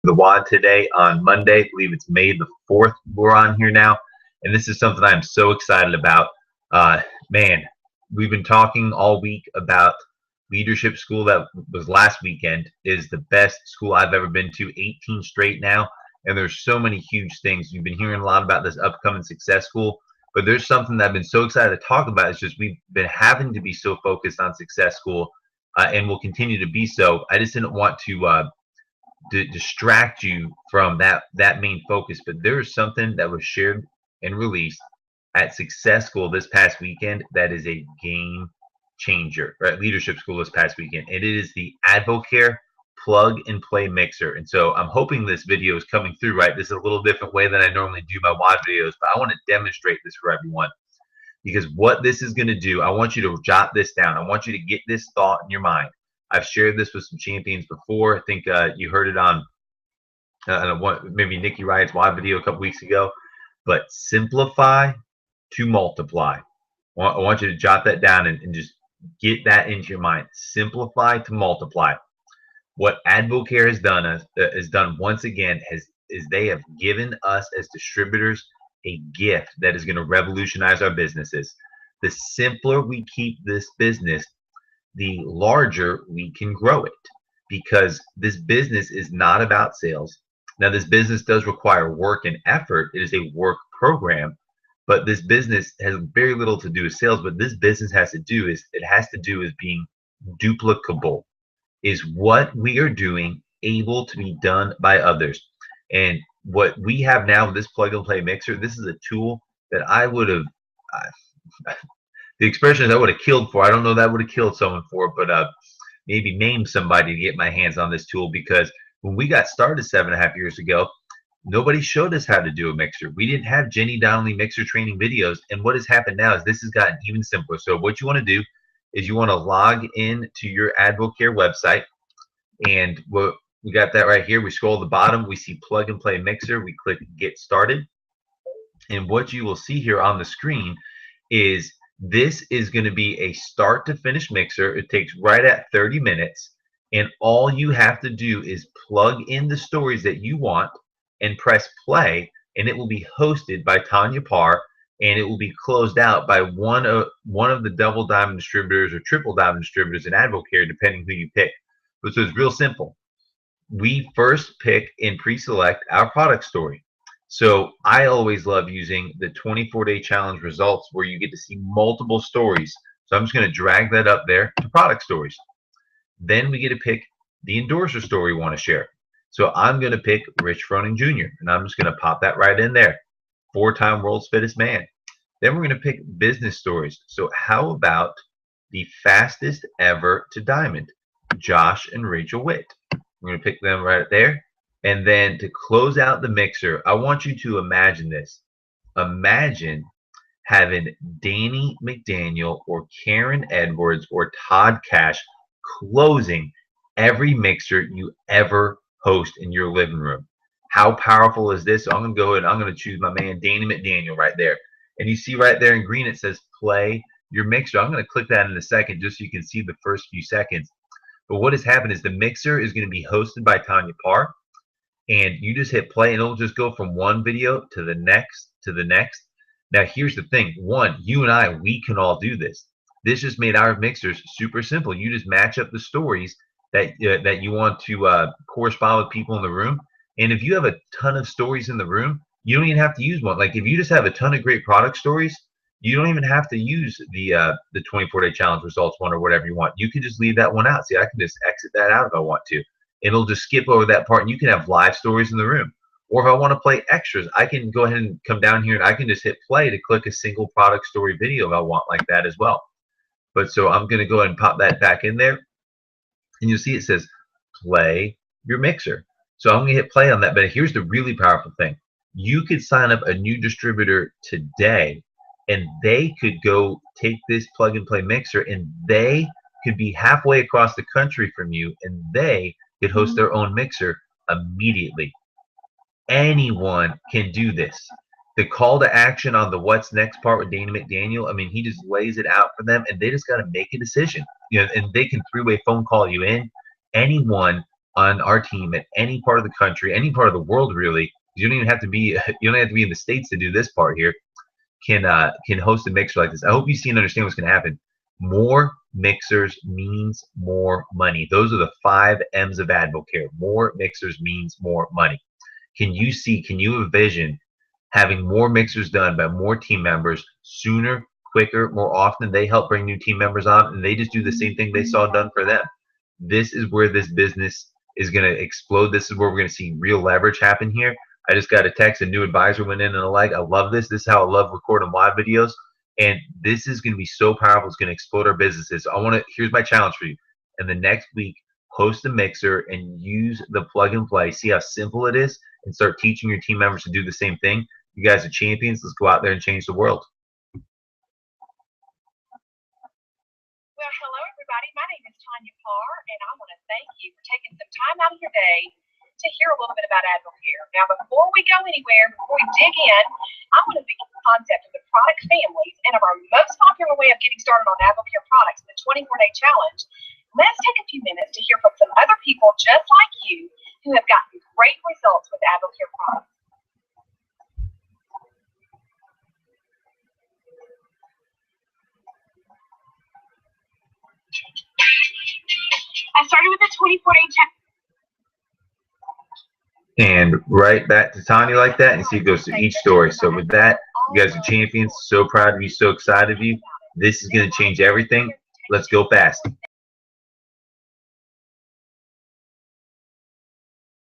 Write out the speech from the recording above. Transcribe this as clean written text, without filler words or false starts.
the WOD today on Monday. I believe it's May the 4th. We're on here now. And this is something I'm so excited about. Man, we've been talking all week about leadership school that was last weekend. Is the best school I've ever been to, 18 straight now. And there's so many huge things. You've been hearing a lot about this upcoming success school. But there's something that I've been so excited to talk about. It's just we've been having to be so focused on success school and will continue to be so. I just didn't want to distract you from that main focus. But there is something that was shared and released at Success School this past weekend that is a game changer, right? Leadership School this past weekend. And it is the Advocare plug and play mixer. And so I'm hoping this video is coming through right. This is a little different way than I normally do my WOD videos, but I want to demonstrate this for everyone, because what this is going to do, I want you to jot this down. I want you to get this thought in your mind. I've shared this with some champions before. I think you heard it on maybe Nikki Riot's WOD video a couple weeks ago. But simplify to multiply. I want you to jot that down and just get that into your mind. Simplify to multiply. What Advocare has done once again is they have given us as distributors a gift that is going to revolutionize our businesses. The simpler we keep this business, the larger we can grow it, because this business is not about sales. Now, this business does require work and effort. It is a work program, but this business has very little to do with sales. But this business has to do is being duplicable. Is what we are doing able to be done by others? And what we have now with this plug and play mixer, this is a tool that I would have, the expression is I would have killed for. I don't know that I would have killed someone for, but maybe named somebody to get my hands on this tool, because when we got started 7.5 years ago, nobody showed us how to do a mixer. We didn't have Jenny Donnelly mixer training videos. And what has happened now is this has gotten even simpler. So what you want to do is you want to log in to your Advocare website, and we got that right here. We scroll to the bottom, we see plug and play mixer. We click get started, and what you will see here on the screen is this is going to be a start to finish mixer. It takes right at 30 minutes, and all you have to do is plug in the stories that you want and press play, and it will be hosted by Tanya Parr, and it will be closed out by one of the double diamond distributors or triple diamond distributors in Advocare, depending who you pick. But so it's real simple. We first pick and pre-select our product story. So I always love using the 24-day challenge results, where you get to see multiple stories. So I'm just going to drag that up there to product stories. Then we get to pick the endorser story we want to share. So I'm going to pick Rich Froning Jr., and I'm just going to pop that right in there. 4-time world's fittest man. Then we're going to pick business stories. So how about the fastest ever to diamond, Josh and Rachel Witt? We're going to pick them right there. And then to close out the mixer, I want you to imagine this. Imagine having Danny McDaniel or Karen Edwards or Todd Cash closing every mixer you ever host in your living room. How powerful is this? So I'm going to go ahead and I'm going to choose my man Danny McDaniel right there. And you see right there in green it says play your mixer. I'm going to click that in a second just so you can see the first few seconds. But what has happened is the mixer is going to be hosted by Tanya Parr, and you just hit play and it'll just go from one video to the next to the next. Now here's the thing. One, you and I, we can all do this. This just made our mixers super simple. You just match up the stories that you want to correspond with people in the room. And if you have a ton of stories in the room, you don't even have to use one. Like if you just have a ton of great product stories, you don't even have to use the 24-day challenge results one or whatever you want. You can just leave that one out. See, I can just exit that out if I want to. It'll just skip over that part, and you can have live stories in the room. Or if I want to play extras, I can go ahead and come down here and I can just hit play to click a single product story video if I want like that as well. But so I'm going to go ahead and pop that back in there, and you'll see it says play your mixer. So I'm going to hit play on that. But here's the really powerful thing. You could sign up a new distributor today, and they could go take this plug and play mixer, and they could be halfway across the country from you, and they could host their own mixer immediately. Anyone can do this. The call to action on the what's next part with Danny McDaniel, I mean, he just lays it out for them, and they just got to make a decision. And they can three-way phone call you in. Anyone on our team at any part of the country, any part of the world, really. You don't even have to be you don't have to be in the States to do this part here. Can host a mixer like this. I hope you see and understand what's going to happen. More mixers means more money. Those are the 5 M's of AdvoCare. More mixers means more money. Can you envision having more mixers done by more team members sooner, quicker, more often? They help bring new team members on, and they just do the same thing they saw done for them. This is where this business is going to explode. This is where we're going to see real leverage happen here. I just got a text, a new advisor went in and a like. I love this. This is how I love recording live videos. And this is going to be so powerful. It's going to explode our businesses. Here's my challenge for you. In the next week, host a mixer and use the plug and play. See how simple it is and start teaching your team members to do the same thing. You guys are champions. Let's go out there and change the world. Well, hello, everybody. My name is Tanya Parr, and I want to thank you for taking some time out of your day to hear a little bit about AdvoCare. Now, before we go anywhere, before we dig in, I want to begin the concept of the product families and of our most popular way of getting started on AdvoCare products, the 24-day challenge. Let's take a few minutes to hear from some other people just like you who have gotten great results with AdvoCare products. I started with a 24-day challenge. And right back to Tanya like that, and see it goes to each story. So with that, you guys are champions. So proud of you, so excited of you. This is going to change everything. Let's go fast.